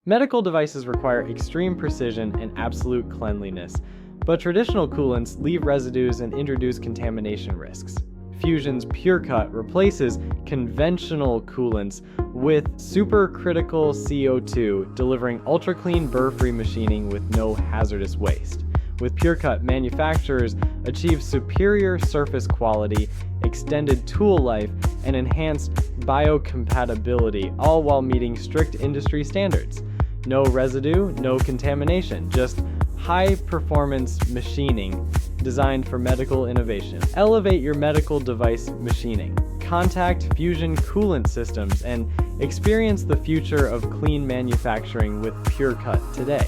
Medical devices require extreme precision and absolute cleanliness, but traditional coolants leave residues and introduce contamination risks. Fusion's PureCut replaces conventional coolants with supercritical CO2, delivering ultra-clean burr-free machining with no hazardous waste. With PureCut, manufacturers achieve superior surface quality, extended tool life, and enhanced biocompatibility, all while meeting strict industry standards. No residue, no contamination, just high-performance machining designed for medical innovation. Elevate your medical device machining. Contact Fusion Coolant Systems and experience the future of clean manufacturing with PureCut today.